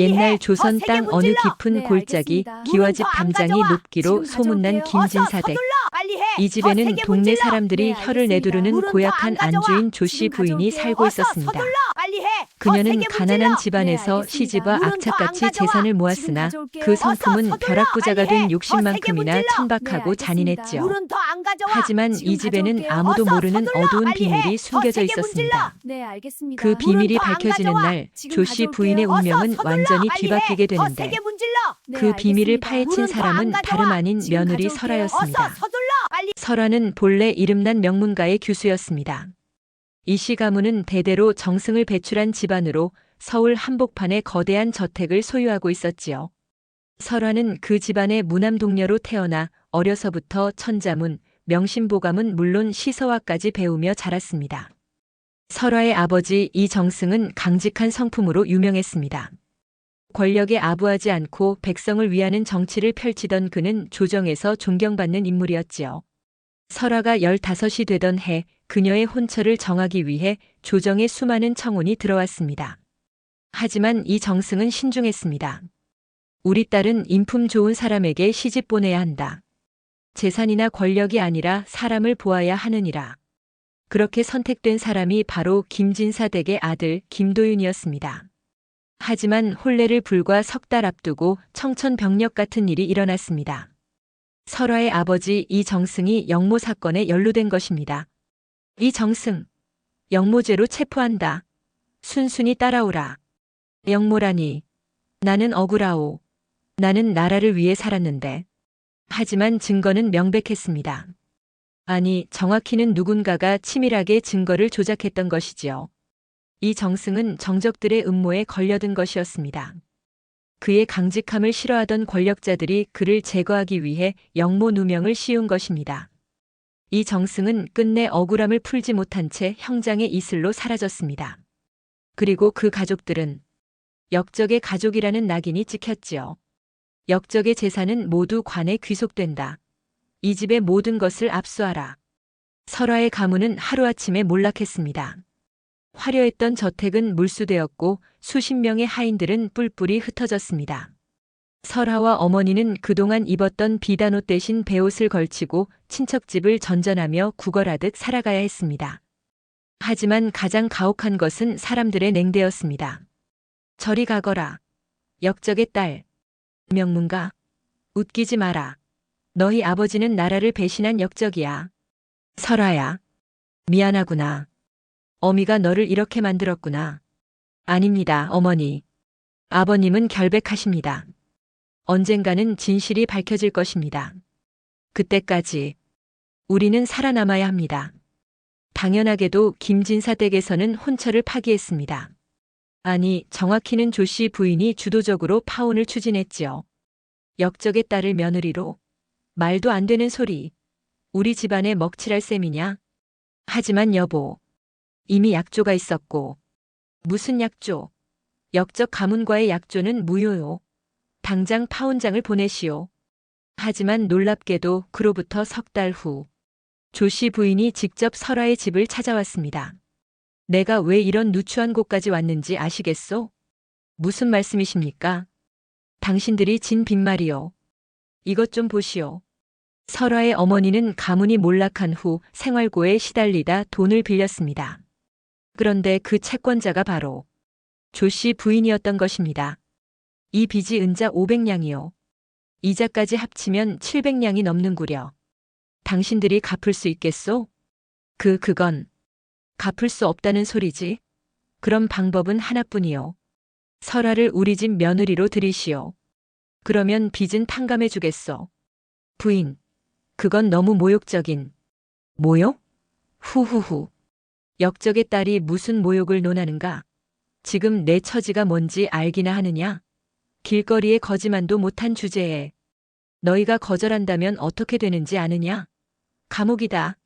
옛날 조선 땅 어느 깊은 골짜기 기와집 담장이 높기로 소문난 김진사댁. 이 집에는 동네 사람들이 혀를 내두르는 고약한 안주인 조씨 부인이 살고 있었습니다. 그녀는 가난한 집안에서 시집와 악착같이 재산을 모았으나 그 성품은 벼락부자가 된 욕심만큼이나 천박하고 잔인했지요. 하지만 이 집에는 아무도 모르는 어두운 비밀이 숨겨져 있었습니다. 그 비밀이 밝혀지는 날 조씨 부인의 운명은 완전히 뒤바뀌게 되는데 그 비밀을 파헤친 사람은 다름 아닌 며느리 설아였습니다. 설아는 본래 이름난 명문가의 교수였습니다. 이 씨 가문은 대대로 정승을 배출한 집안으로 서울 한복판에 거대한 저택을 소유하고 있었지요. 설아는 그 집안의 무남동녀로 태어나 어려서부터 천자문, 명심보감은 물론 시서화까지 배우며 자랐습니다. 설아의 아버지 이정승은 강직한 성품으로 유명했습니다. 권력에 아부하지 않고 백성을 위하는 정치를 펼치던 그는 조정에서 존경받는 인물이었지요. 설아가 15이 되던 해 그녀의 혼처를 정하기 위해 조정에 수많은 청혼이 들어왔습니다. 하지만 이정승은 신중했습니다. 우리 딸은 인품 좋은 사람에게 시집 보내야 한다. 재산이나 권력이 아니라 사람을 보아야 하느니라. 그렇게 선택된 사람이 바로 김진사 댁의 아들 김도윤이었습니다. 하지만 혼례를 불과 석 달 앞두고 청천벽력 같은 일이 일어났습니다. 설아의 아버지 이정승이 영모 사건에 연루된 것입니다. 이정승, 영모죄로 체포한다. 순순히 따라오라. 영모라니. 나는 억울하오. 나는 나라를 위해 살았는데. 하지만 증거는 명백했습니다. 아니, 정확히는 누군가가 치밀하게 증거를 조작했던 것이지요. 이정승은 정적들의 음모에 걸려든 것이었습니다. 그의 강직함을 싫어하던 권력자들이 그를 제거하기 위해 영모 누명을 씌운 것입니다. 이정승은 끝내 억울함을 풀지 못한 채 형장의 이슬로 사라졌습니다. 그리고 그 가족들은 역적의 가족이라는 낙인이 찍혔지요. 역적의 재산은 모두 관에 귀속된다. 이 집의 모든 것을 압수하라. 설아의 가문은 하루아침에 몰락했습니다. 화려했던 저택은 물수되었고 수십 명의 하인들은 뿔뿔이 흩어졌습니다. 설아와 어머니는 그동안 입었던 비단옷 대신 베옷을 걸치고 친척집을 전전하며 구걸하듯 살아가야 했습니다. 하지만 가장 가혹한 것은 사람들의 냉대였습니다. 저리 가거라. 역적의 딸. 명문가. 웃기지 마라. 너희 아버지는 나라를 배신한 역적이야. 설아야. 미안하구나. 어미가 너를 이렇게 만들었구나. 아닙니다, 어머니. 아버님은 결백하십니다. 언젠가는 진실이 밝혀질 것입니다. 그때까지 우리는 살아남아야 합니다. 당연하게도 김진사 댁에서는 혼처를 파기했습니다. 아니, 정확히는 조씨 부인이 주도적으로 파혼을 추진했지요. 역적의 딸을 며느리로. 말도 안 되는 소리. 우리 집안에 먹칠할 셈이냐? 하지만 여보, 이미 약조가 있었고. 무슨 약조? 역적 가문과의 약조는 무효요. 당장 파혼장을 보내시오. 하지만 놀랍게도 그로부터 석 달 후 조씨 부인이 직접 설아의 집을 찾아왔습니다. 내가 왜 이런 누추한 곳까지 왔는지 아시겠소? 무슨 말씀이십니까? 당신들이 진 빈말이요. 이것 좀 보시오. 설아의 어머니는 가문이 몰락한 후 생활고에 시달리다 돈을 빌렸습니다. 그런데 그 채권자가 바로 조씨 부인이었던 것입니다. 이 빚이 은자 500냥이요. 이자까지 합치면 700냥이 넘는구려. 당신들이 갚을 수 있겠소? 그건 갚을 수 없다는 소리지. 그럼 방법은 하나뿐이요. 설아를 우리 집 며느리로 들이시오. 그러면 빚은 탕감해 주겠소. 부인, 그건 너무 모욕적인. 모욕? 후후후. 역적의 딸이 무슨 모욕을 논하는가? 지금 내 처지가 뭔지 알기나 하느냐? 길거리에 거지만도 못한 주제에 너희가 거절한다면 어떻게 되는지 아느냐? 감옥이다.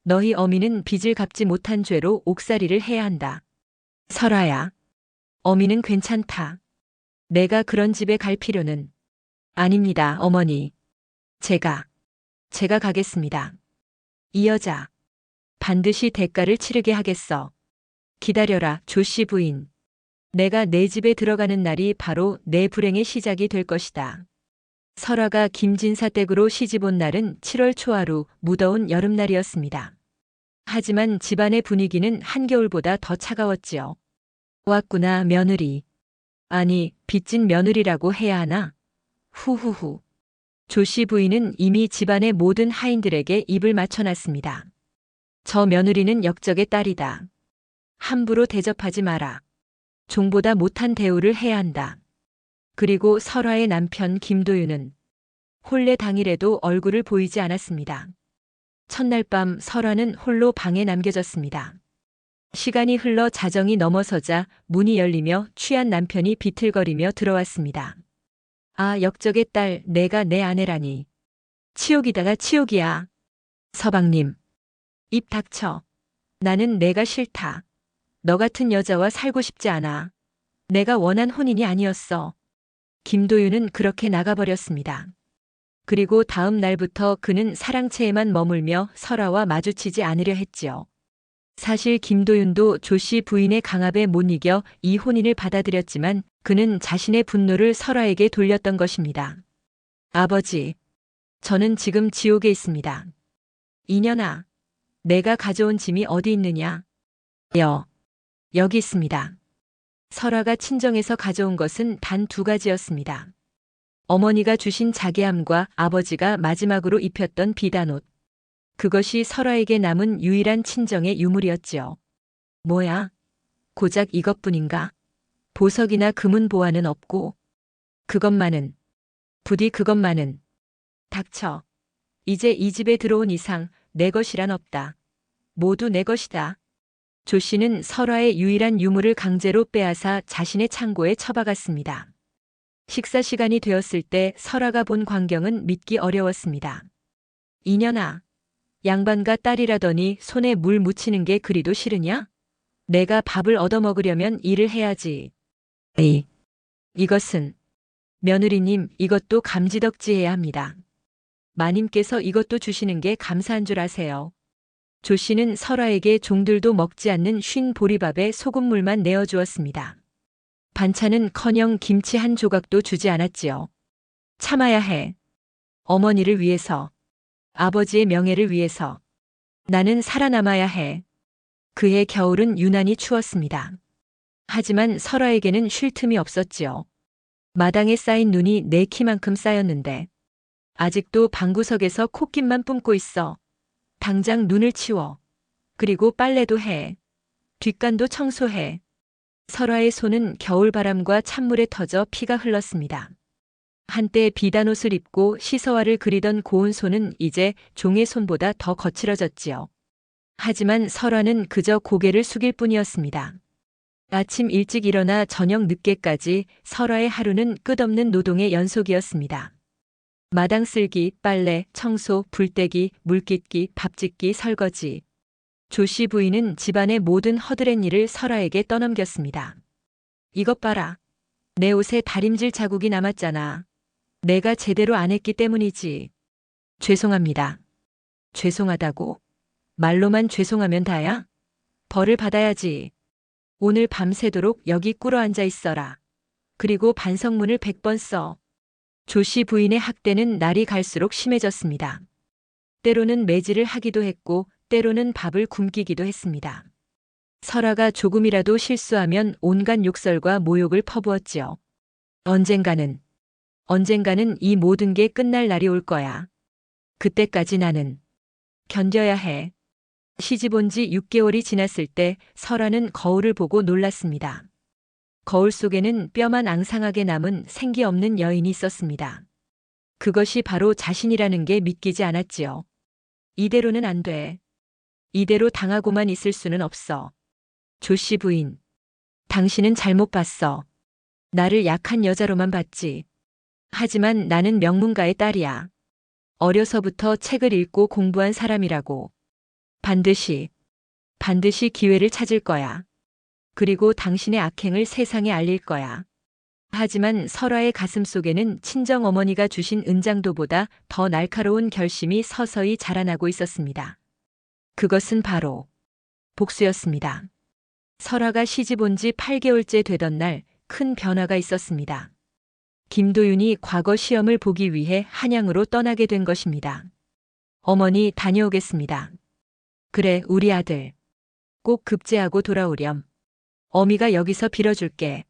너희 어미는 빚을 갚지 못한 죄로 옥살이를 해야 한다. 설아야, 어미는 괜찮다. 내가 그런 집에 갈 필요는. 아닙니다, 어머니. 제가 가겠습니다. 이 여자, 반드시 대가를 치르게 하겠어. 기다려라, 조씨 부인. 내가 내 집에 들어가는 날이 바로 내 불행의 시작이 될 것이다. 설아가 김진사 댁으로 시집온 날은 7월 초하루 무더운 여름날이었습니다. 하지만 집안의 분위기는 한겨울보다 더 차가웠지요. 왔구나, 며느리. 아니, 빚진 며느리라고 해야 하나? 후후후. 조씨 부인은 이미 집안의 모든 하인들에게 입을 맞춰놨습니다. 저 며느리는 역적의 딸이다. 함부로 대접하지 마라. 종보다 못한 대우를 해야 한다. 그리고 설아의 남편 김도윤은 혼례 당일에도 얼굴을 보이지 않았습니다. 첫날 밤 설아는 홀로 방에 남겨졌습니다. 시간이 흘러 자정이 넘어서자 문이 열리며 취한 남편이 비틀거리며 들어왔습니다. 아, 역적의 딸, 내가 내 아내라니. 치욕이다가 치욕이야. 서방님. 입 닥쳐. 나는 내가 싫다. 너 같은 여자와 살고 싶지 않아. 내가 원한 혼인이 아니었어. 김도윤은 그렇게 나가버렸습니다. 그리고 다음 날부터 그는 사랑채에만 머물며 설아와 마주치지 않으려 했지요. 사실 김도윤도 조씨 부인의 강압에 못 이겨 이 혼인을 받아들였지만 그는 자신의 분노를 설아에게 돌렸던 것입니다. 아버지, 저는 지금 지옥에 있습니다. 이년아, 내가 가져온 짐이 어디 있느냐? 여기 있습니다. 설아가 친정에서 가져온 것은 단 2가지였습니다. 어머니가 주신 자개함과 아버지가 마지막으로 입혔던 비단옷. 그것이 설아에게 남은 유일한 친정의 유물이었지요. 뭐야? 고작 이것뿐인가? 보석이나 금은 보화는 없고. 그것만은. 부디 그것만은. 닥쳐. 이제 이 집에 들어온 이상 내 것이란 없다. 모두 내 것이다. 조 씨는 설아의 유일한 유물을 강제로 빼앗아 자신의 창고에 처박았습니다. 식사 시간이 되었을 때 설아가 본 광경은 믿기 어려웠습니다. 이년아, 양반과 딸이라더니 손에 물 묻히는 게 그리도 싫으냐? 내가 밥을 얻어먹으려면 일을 해야지. 이것은 며느리님, 이것도 감지덕지해야 합니다. 마님께서 이것도 주시는 게 감사한 줄 아세요. 조 씨는 설아에게 종들도 먹지 않는 쉰 보리밥에 소금물만 내어주었습니다. 반찬은커녕 김치 한 조각도 주지 않았지요. 참아야 해. 어머니를 위해서. 아버지의 명예를 위해서. 나는 살아남아야 해. 그해 겨울은 유난히 추웠습니다. 하지만 설아에게는 쉴 틈이 없었지요. 마당에 쌓인 눈이 내 키만큼 쌓였는데 아직도 방구석에서 콧김만 뿜고 있어. 당장 눈을 치워. 그리고 빨래도 해. 뒷간도 청소해. 설아의 손은 겨울바람과 찬물에 터져 피가 흘렀습니다. 한때 비단옷을 입고 시서화를 그리던 고운 손은 이제 종의 손보다 더 거칠어졌지요. 하지만 설아는 그저 고개를 숙일 뿐이었습니다. 아침 일찍 일어나 저녁 늦게까지 설아의 하루는 끝없는 노동의 연속이었습니다. 마당 쓸기, 빨래, 청소, 불떼기, 물깃기, 밥짓기, 설거지. 조씨 부인은 집안의 모든 허드렛 일을 설아에게 떠넘겼습니다. 이것 봐라. 내 옷에 다림질 자국이 남았잖아. 내가 제대로 안 했기 때문이지. 죄송합니다. 죄송하다고? 말로만 죄송하면 다야? 벌을 받아야지. 오늘 밤새도록 여기 꿇어 앉아 있어라. 그리고 반성문을 100번 써. 조씨 부인의 학대는 날이 갈수록 심해졌습니다. 때로는 매질을 하기도 했고 때로는 밥을 굶기기도 했습니다. 설아가 조금이라도 실수하면 온갖 욕설과 모욕을 퍼부었지요. 언젠가는 이 모든 게 끝날 날이 올 거야. 그때까지 나는 견뎌야 해. 시집 온 지 6개월이 지났을 때 설아는 거울을 보고 놀랐습니다. 거울 속에는 뼈만 앙상하게 남은 생기 없는 여인이 있었습니다. 그것이 바로 자신이라는 게 믿기지 않았지요. 이대로는 안 돼. 이대로 당하고만 있을 수는 없어. 조씨 부인, 당신은 잘못 봤어. 나를 약한 여자로만 봤지. 하지만 나는 명문가의 딸이야. 어려서부터 책을 읽고 공부한 사람이라고. 반드시 기회를 찾을 거야. 그리고 당신의 악행을 세상에 알릴 거야. 하지만 설아의 가슴 속에는 친정 어머니가 주신 은장도보다 더 날카로운 결심이 서서히 자라나고 있었습니다. 그것은 바로 복수였습니다. 설아가 시집 온 지 8개월째 되던 날 큰 변화가 있었습니다. 김도윤이 과거 시험을 보기 위해 한양으로 떠나게 된 것입니다. 어머니 다녀오겠습니다. 그래, 우리 아들. 꼭 급제하고 돌아오렴. 어미가 여기서 빌어줄게.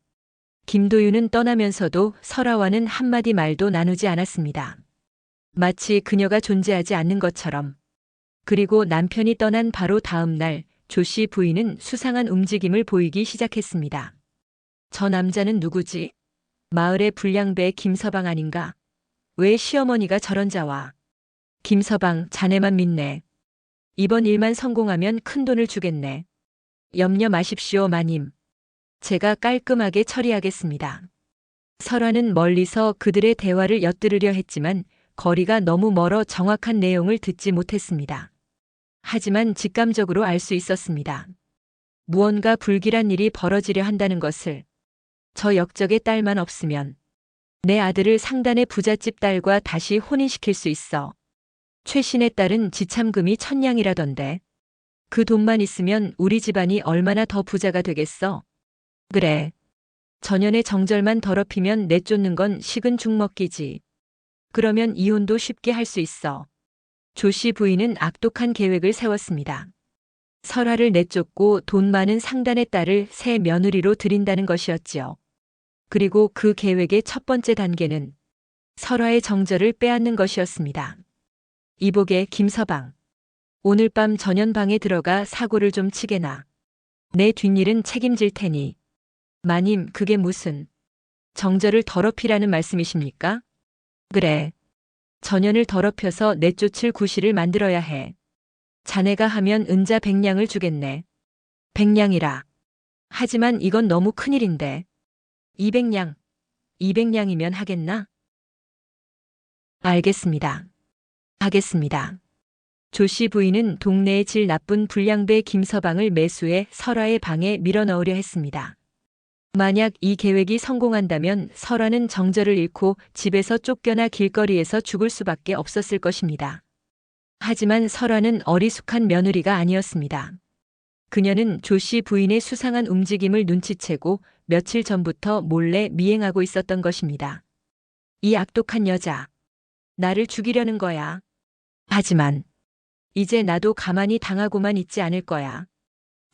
김도윤은 떠나면서도 설아와는 한마디 말도 나누지 않았습니다. 마치 그녀가 존재하지 않는 것처럼. 그리고 남편이 떠난 바로 다음 날 조 씨 부인은 수상한 움직임을 보이기 시작했습니다. 저 남자는 누구지? 마을의 불량배 김서방 아닌가? 왜 시어머니가 저런 자와? 김서방, 자네만 믿네. 이번 일만 성공하면 큰 돈을 주겠네. 염려 마십시오, 마님. 제가 깔끔하게 처리하겠습니다. 설아는 멀리서 그들의 대화를 엿들으려 했지만 거리가 너무 멀어 정확한 내용을 듣지 못했습니다. 하지만 직감적으로 알 수 있었습니다. 무언가 불길한 일이 벌어지려 한다는 것을. 저 역적의 딸만 없으면 내 아들을 상단의 부잣집 딸과 다시 혼인시킬 수 있어. 최신의 딸은 지참금이 1000냥이라던데. 그 돈만 있으면 우리 집안이 얼마나 더 부자가 되겠어. 그래. 전연의 정절만 더럽히면 내쫓는 건 식은 죽 먹기지. 그러면 이혼도 쉽게 할 수 있어. 조 씨 부인은 악독한 계획을 세웠습니다. 설아를 내쫓고 돈 많은 상단의 딸을 새 며느리로 들인다는 것이었지요. 그리고 그 계획의 첫 번째 단계는 설아의 정절을 빼앗는 것이었습니다. 이복의 김서방. 오늘 밤 전연방에 들어가 사고를 좀 치게나. 내 뒷일은 책임질 테니. 마님, 그게 무슨 정절을 더럽히라는 말씀이십니까? 그래. 전연을 더럽혀서 내쫓을 구실을 만들어야 해. 자네가 하면 은자 100냥을 주겠네. 100냥이라. 하지만 이건 너무 큰일인데. 200냥. 200냥이면 하겠나? 알겠습니다. 하겠습니다. 조 씨 부인은 동네의 질 나쁜 불량배 김서방을 매수해 설아의 방에 밀어넣으려 했습니다. 만약 이 계획이 성공한다면 설아는 정절을 잃고 집에서 쫓겨나 길거리에서 죽을 수밖에 없었을 것입니다. 하지만 설아는 어리숙한 며느리가 아니었습니다. 그녀는 조 씨 부인의 수상한 움직임을 눈치채고 며칠 전부터 몰래 미행하고 있었던 것입니다. 이 악독한 여자. 나를 죽이려는 거야. 하지만 이제 나도 가만히 당하고만 있지 않을 거야.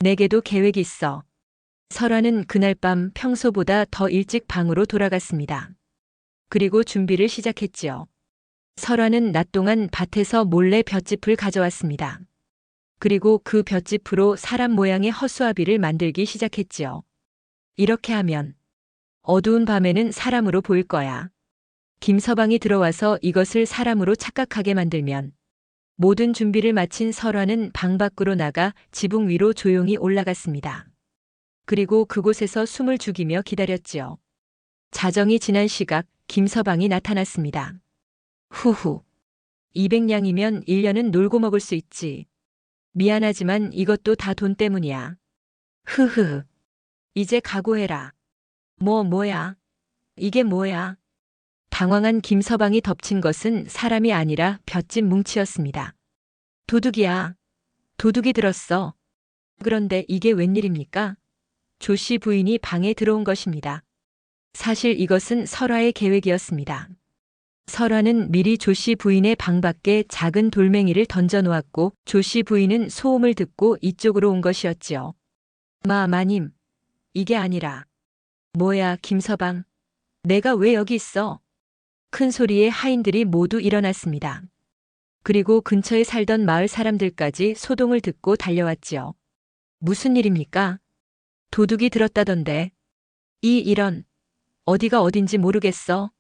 내게도 계획이 있어. 설아는 그날 밤 평소보다 더 일찍 방으로 돌아갔습니다. 그리고 준비를 시작했지요. 설아는 낮 동안 밭에서 몰래 볏짚을 가져왔습니다. 그리고 그 볏짚으로 사람 모양의 허수아비를 만들기 시작했지요. 이렇게 하면 어두운 밤에는 사람으로 보일 거야. 김서방이 들어와서 이것을 사람으로 착각하게 만들면. 모든 준비를 마친 설아는 방 밖으로 나가 지붕 위로 조용히 올라갔습니다. 그리고 그곳에서 숨을 죽이며 기다렸지요. 자정이 지난 시각 김서방이 나타났습니다. 후후. 200냥이면 1년은 놀고 먹을 수 있지. 미안하지만 이것도 다 돈 때문이야. 흐흐. 이제 각오해라. 뭐야? 이게 뭐야? 당황한 김서방이 덮친 것은 사람이 아니라 볏짚 뭉치였습니다. 도둑이야. 도둑이 들었어. 그런데 이게 웬일입니까? 조 씨 부인이 방에 들어온 것입니다. 사실 이것은 설아의 계획이었습니다. 설아는 미리 조 씨 부인의 방 밖에 작은 돌멩이를 던져 놓았고 조 씨 부인은 소음을 듣고 이쪽으로 온 것이었지요. 마님. 이게 아니라. 뭐야, 김서방. 내가 왜 여기 있어? 큰 소리에 하인들이 모두 일어났습니다. 그리고 근처에 살던 마을 사람들까지 소동을 듣고 달려왔지요. 무슨 일입니까? 도둑이 들었다던데. 이런. 어디가 어딘지 모르겠어.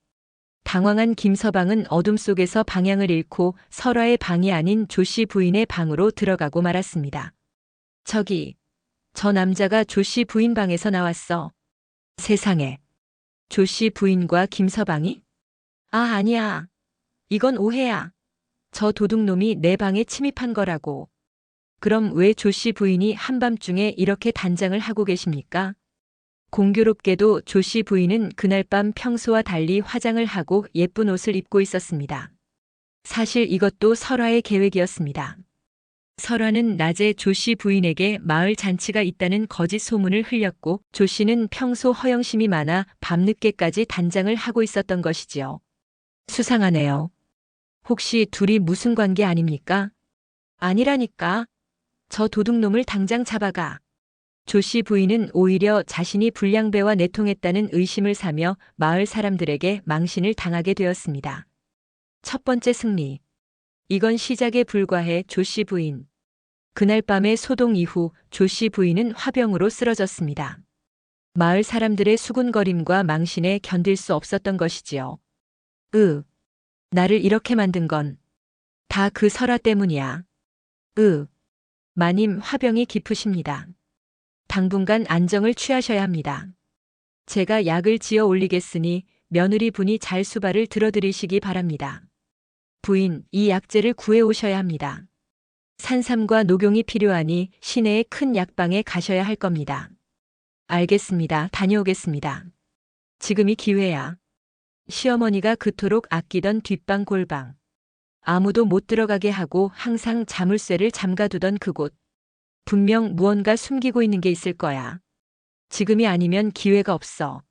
당황한 김서방은 어둠 속에서 방향을 잃고 설아의 방이 아닌 조 씨 부인의 방으로 들어가고 말았습니다. 저기, 저 남자가 조 씨 부인 방에서 나왔어. 세상에. 조 씨 부인과 김서방이? 아니야. 이건 오해야. 저 도둑놈이 내 방에 침입한 거라고. 그럼 왜 조 씨 부인이 한밤중에 이렇게 단장을 하고 계십니까? 공교롭게도 조 씨 부인은 그날 밤 평소와 달리 화장을 하고 예쁜 옷을 입고 있었습니다. 사실 이것도 설아의 계획이었습니다. 설화는 낮에 조 씨 부인에게 마을 잔치가 있다는 거짓 소문을 흘렸고 조 씨는 평소 허영심이 많아 밤늦게까지 단장을 하고 있었던 것이지요. 수상하네요. 혹시 둘이 무슨 관계 아닙니까? 아니라니까. 저 도둑놈을 당장 잡아가. 조 씨 부인은 오히려 자신이 불량배와 내통했다는 의심을 사며 마을 사람들에게 망신을 당하게 되었습니다. 첫 번째 승리. 이건 시작에 불과해 조 씨 부인. 그날 밤의 소동 이후 조 씨 부인은 화병으로 쓰러졌습니다. 마을 사람들의 수군거림과 망신에 견딜 수 없었던 것이지요. 나를 이렇게 만든 건 다 그 설화 때문이야. 마님 화병이 깊으십니다. 당분간 안정을 취하셔야 합니다. 제가 약을 지어 올리겠으니 며느리 분이 잘 수발을 들어드리시기 바랍니다. 부인, 이 약재를 구해 오셔야 합니다. 산삼과 녹용이 필요하니 시내의 큰 약방에 가셔야 할 겁니다. 알겠습니다. 다녀오겠습니다. 지금이 기회야. 시어머니가 그토록 아끼던 뒷방 골방. 아무도 못 들어가게 하고 항상 자물쇠를 잠가두던 그곳. 분명 무언가 숨기고 있는 게 있을 거야. 지금이 아니면 기회가 없어.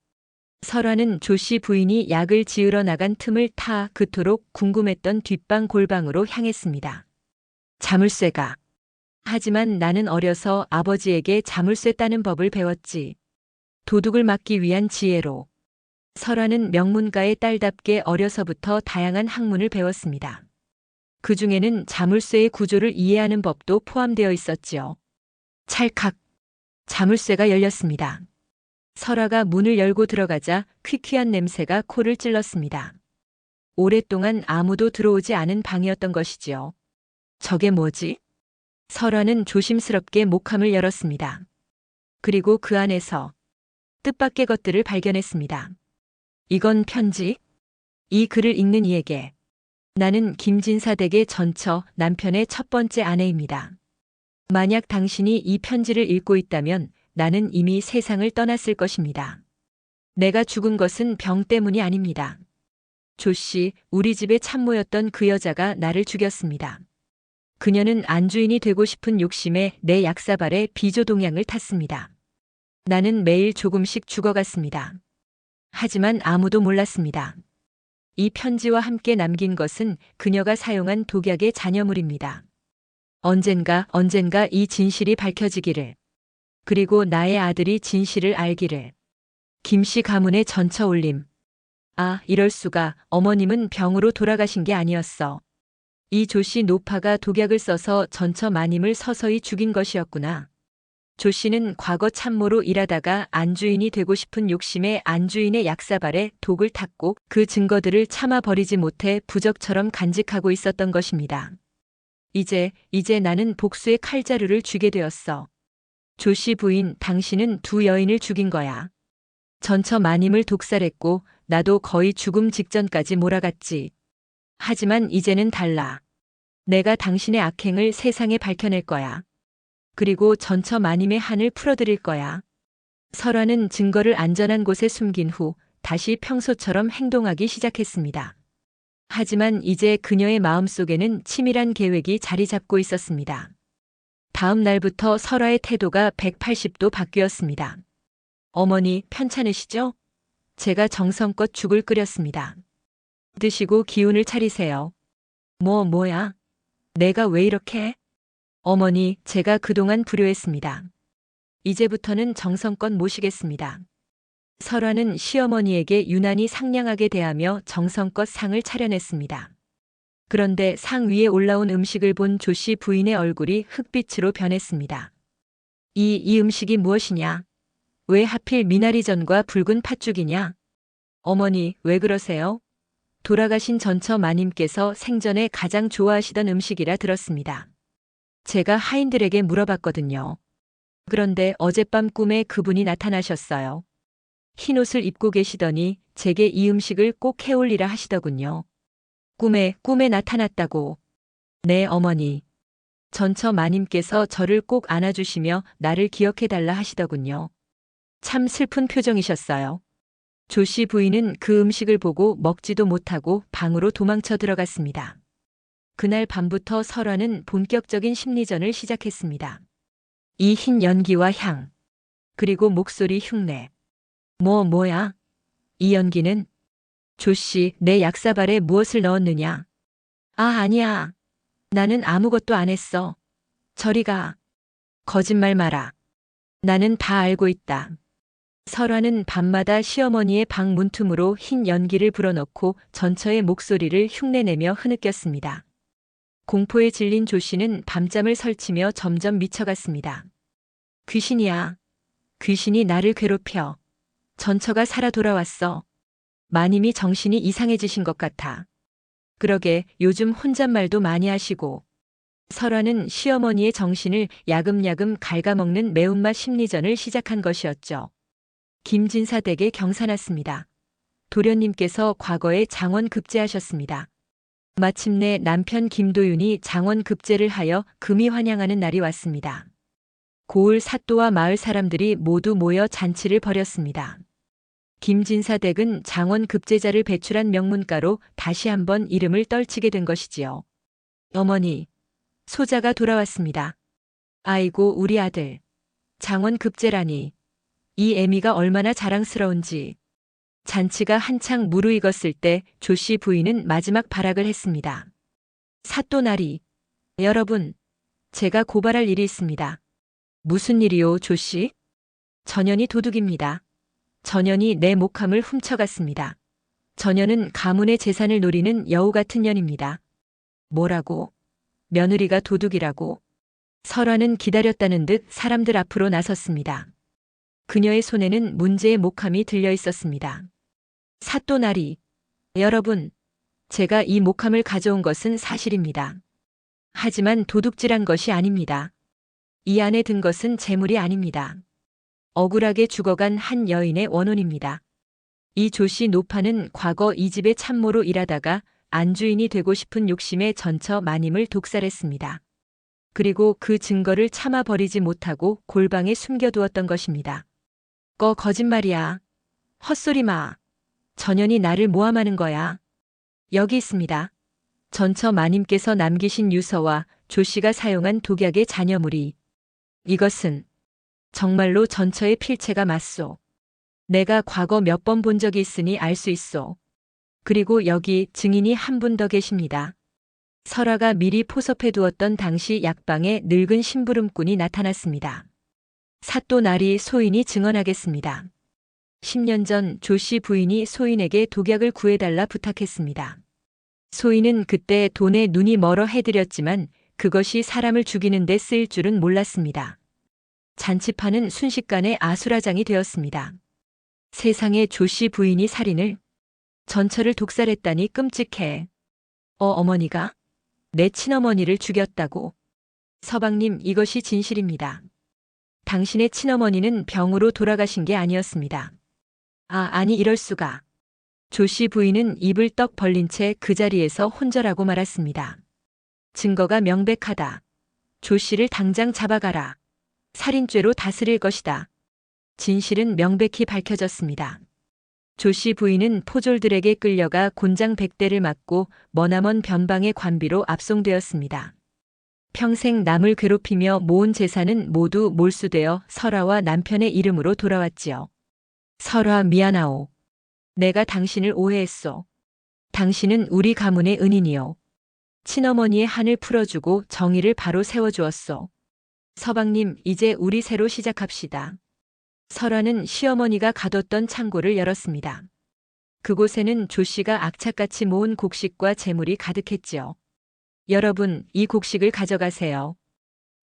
설화는 조 씨 부인이 약을 지으러 나간 틈을 타 그토록 궁금했던 뒷방 골방으로 향했습니다. 자물쇠가. 하지만 나는 어려서 아버지에게 자물쇠 따는 법을 배웠지. 도둑을 막기 위한 지혜로. 설화는 명문가의 딸답게 어려서부터 다양한 학문을 배웠습니다. 그 중에는 자물쇠의 구조를 이해하는 법도 포함되어 있었지요. 찰칵. 자물쇠가 열렸습니다. 설화가 문을 열고 들어가자 퀴퀴한 냄새가 코를 찔렀습니다. 오랫동안 아무도 들어오지 않은 방이었던 것이지요. 저게 뭐지? 설화는 조심스럽게 목함을 열었습니다. 그리고 그 안에서 뜻밖의 것들을 발견했습니다. 이건 편지? 이 글을 읽는 이에게. 나는 김진사 댁의 전처 남편의 첫 번째 아내입니다. 만약 당신이 이 편지를 읽고 있다면 나는 이미 세상을 떠났을 것입니다. 내가 죽은 것은 병 때문이 아닙니다. 조 씨, 우리 집의 참모였던 그 여자가 나를 죽였습니다. 그녀는 안주인이 되고 싶은 욕심에 내 약사발에 비조동약을 탔습니다. 나는 매일 조금씩 죽어갔습니다. 하지만 아무도 몰랐습니다. 이 편지와 함께 남긴 것은 그녀가 사용한 독약의 잔여물입니다. 언젠가 이 진실이 밝혀지기를. 그리고 나의 아들이 진실을 알기를. 김씨 가문의 전처 올림. 아, 이럴 수가. 어머님은 병으로 돌아가신 게 아니었어. 이 조씨 노파가 독약을 써서 전처 마님을 서서히 죽인 것이었구나. 조씨는 과거 참모로 일하다가 안주인이 되고 싶은 욕심에 안주인의 약사발에 독을 탔고 그 증거들을 참아버리지 못해 부적처럼 간직하고 있었던 것입니다. 이제 나는 복수의 칼자루를 쥐게 되었어. 조씨 부인, 당신은 두 여인을 죽인 거야. 전처 마님을 독살했고 나도 거의 죽음 직전까지 몰아갔지. 하지만 이제는 달라. 내가 당신의 악행을 세상에 밝혀낼 거야. 그리고 전처 마님의 한을 풀어드릴 거야. 설화는 증거를 안전한 곳에 숨긴 후 다시 평소처럼 행동하기 시작했습니다. 하지만 이제 그녀의 마음속에는 치밀한 계획이 자리 잡고 있었습니다. 다음 날부터 설화의 태도가 180도 바뀌었습니다. 어머니, 편찮으시죠? 제가 정성껏 죽을 끓였습니다. 드시고 기운을 차리세요. 뭐야? 내가 왜 이렇게 해? 어머니, 제가 그동안 불효했습니다. 이제부터는 정성껏 모시겠습니다. 설화는 시어머니에게 유난히 상냥하게 대하며 정성껏 상을 차려냈습니다. 그런데 상 위에 올라온 음식을 본 조씨 부인의 얼굴이 흑빛으로 변했습니다. 이 음식이 무엇이냐? 왜 하필 미나리전과 붉은 팥죽이냐? 어머니, 왜 그러세요? 돌아가신 전처 마님께서 생전에 가장 좋아하시던 음식이라 들었습니다. 제가 하인들에게 물어봤거든요. 그런데 어젯밤 꿈에 그분이 나타나셨어요. 흰옷을 입고 계시더니 제게 이 음식을 꼭 해올리라 하시더군요. 꿈에 나타났다고. 네, 어머니. 전처 마님께서 저를 꼭 안아주시며 나를 기억해달라 하시더군요. 참 슬픈 표정이셨어요. 조씨 부인은 그 음식을 보고 먹지도 못하고 방으로 도망쳐 들어갔습니다. 그날 밤부터 설화는 본격적인 심리전을 시작했습니다. 이 흰 연기와 향, 그리고 목소리 흉내. 뭐야? 이 연기는? 조씨, 내 약사발에 무엇을 넣었느냐? 아니야. 나는 아무것도 안 했어. 저리 가. 거짓말 마라. 나는 다 알고 있다. 설화는 밤마다 시어머니의 방 문틈으로 흰 연기를 불어넣고 전처의 목소리를 흉내내며 흐느꼈습니다. 공포에 질린 조씨는 밤잠을 설치며 점점 미쳐갔습니다. 귀신이야. 귀신이 나를 괴롭혀. 전처가 살아 돌아왔어. 마님이 정신이 이상해지신 것 같아. 그러게 요즘 혼잣말도 많이 하시고. 설화는 시어머니의 정신을 야금야금 갉아먹는 매운맛 심리전을 시작한 것이었죠. 김진사 댁에 경사났습니다. 도련님께서 과거에 장원급제하셨습니다. 마침내 남편 김도윤이 장원급제를 하여 금이 환영하는 날이 왔습니다. 고을 사또와 마을 사람들이 모두 모여 잔치를 벌였습니다. 김진사 댁은 장원급제자를 배출한 명문가로 다시 한번 이름을 떨치게 된 것이지요. 어머니, 소자가 돌아왔습니다. 아이고 우리 아들. 장원급제라니. 이 애미가 얼마나 자랑스러운지. 잔치가 한창 무르익었을 때 조씨 부인은 마지막 발악을 했습니다. 사또나리. 여러분, 제가 고발할 일이 있습니다. 무슨 일이요, 조씨? 전현이 도둑입니다. 전현이 내 목함을 훔쳐갔습니다. 전현은 가문의 재산을 노리는 여우 같은 년입니다. 뭐라고? 며느리가 도둑이라고? 설화는 기다렸다는 듯 사람들 앞으로 나섰습니다. 그녀의 손에는 문제의 목함이 들려 있었습니다. 사또나리. 여러분, 제가 이 목함을 가져온 것은 사실입니다. 하지만 도둑질한 것이 아닙니다. 이 안에 든 것은 재물이 아닙니다. 억울하게 죽어간 한 여인의 원혼입니다. 이 조씨 노파는 과거 이 집의 참모로 일하다가 안주인이 되고 싶은 욕심에 전처 마님을 독살했습니다. 그리고 그 증거를 참아버리지 못하고 골방에 숨겨두었던 것입니다. 거짓말이야. 헛소리 마. 전현이 나를 모함하는 거야. 여기 있습니다. 전처 마님께서 남기신 유서와 조씨가 사용한 독약의 잔여물이. 이것은 정말로 전처의 필체가 맞소. 내가 과거 몇 번 본 적이 있으니 알 수 있소. 그리고 여기 증인이 한 분 더 계십니다. 설화가 미리 포섭해 두었던 당시 약방에 늙은 심부름꾼이 나타났습니다. 사또나리 소인이 증언하겠습니다. 10년 전 조씨 부인이 소인에게 독약을 구해달라 부탁했습니다. 소인은 그때 돈에 눈이 멀어 해드렸지만 그것이 사람을 죽이는 데 쓰일 줄은 몰랐습니다. 잔치판은 순식간에 아수라장이 되었습니다. 세상에 조씨 부인이 살인을, 전처를 독살했다니 끔찍해. 어머니가? 내 친어머니를 죽였다고. 서방님, 이것이 진실입니다. 당신의 친어머니는 병으로 돌아가신 게 아니었습니다. 아니 이럴 수가. 조씨 부인은 입을 떡 벌린 채 그 자리에서 혼절하고 말았습니다. 증거가 명백하다. 조씨를 당장 잡아가라. 살인죄로 다스릴 것이다. 진실은 명백히 밝혀졌습니다. 조씨 부인은 포졸들에게 끌려가 곤장 100대를 맞고 머나먼 변방의 관비로 압송되었습니다. 평생 남을 괴롭히며 모은 재산은 모두 몰수되어 설화와 남편의 이름으로 돌아왔지요. 설화 미안하오. 내가 당신을 오해했소. 당신은 우리 가문의 은인이요. 친어머니의 한을 풀어주고 정의를 바로 세워주었소. 서방님, 이제 우리 새로 시작합시다. 설화는 시어머니가 가뒀던 창고를 열었습니다. 그곳에는 조씨가 악착같이 모은 곡식과 재물이 가득했지요. 여러분, 이 곡식을 가져가세요.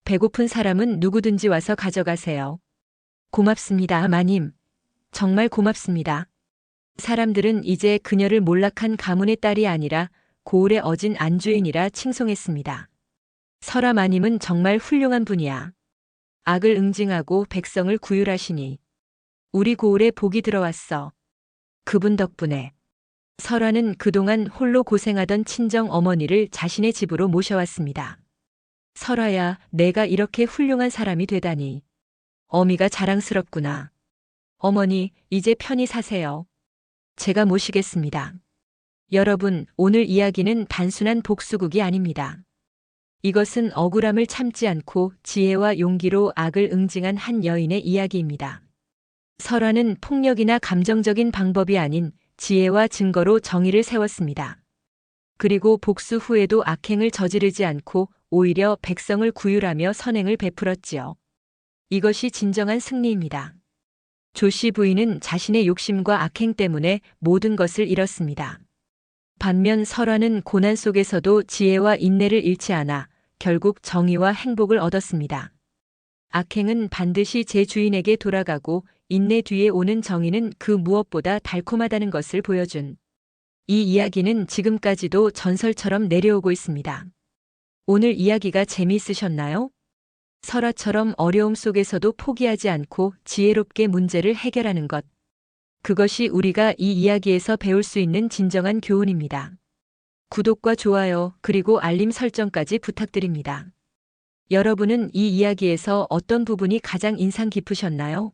배고픈 사람은 누구든지 와서 가져가세요. 고맙습니다, 마님. 정말 고맙습니다. 사람들은 이제 그녀를 몰락한 가문의 딸이 아니라 고을에 어진 안주인이라 칭송했습니다. 설화 마님은 정말 훌륭한 분이야. 악을 응징하고 백성을 구휼하시니 우리 고을에 복이 들어왔어. 그분 덕분에. 설화는 그동안 홀로 고생하던 친정 어머니를 자신의 집으로 모셔왔습니다. 설화야, 내가 이렇게 훌륭한 사람이 되다니. 어미가 자랑스럽구나. 어머니, 이제 편히 사세요. 제가 모시겠습니다. 여러분, 오늘 이야기는 단순한 복수극이 아닙니다. 이것은 억울함을 참지 않고 지혜와 용기로 악을 응징한 한 여인의 이야기입니다. 설화는 폭력이나 감정적인 방법이 아닌 지혜와 증거로 정의를 세웠습니다. 그리고 복수 후에도 악행을 저지르지 않고 오히려 백성을 구휼하며 선행을 베풀었지요. 이것이 진정한 승리입니다. 조씨 부인은 자신의 욕심과 악행 때문에 모든 것을 잃었습니다. 반면 설화는 고난 속에서도 지혜와 인내를 잃지 않아 결국 정의와 행복을 얻었습니다. 악행은 반드시 제 주인에게 돌아가고 인내 뒤에 오는 정의는 그 무엇보다 달콤하다는 것을 보여준 이 이야기는 지금까지도 전설처럼 내려오고 있습니다. 오늘 이야기가 재미있으셨나요? 설화처럼 어려움 속에서도 포기하지 않고 지혜롭게 문제를 해결하는 것. 그것이 우리가 이 이야기에서 배울 수 있는 진정한 교훈입니다. 구독과 좋아요, 그리고 알림 설정까지 부탁드립니다. 여러분은 이 이야기에서 어떤 부분이 가장 인상 깊으셨나요?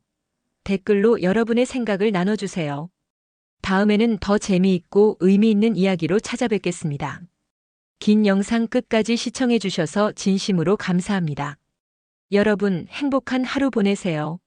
댓글로 여러분의 생각을 나눠주세요. 다음에는 더 재미있고 의미 있는 이야기로 찾아뵙겠습니다. 긴 영상 끝까지 시청해주셔서 진심으로 감사합니다. 여러분, 행복한 하루 보내세요.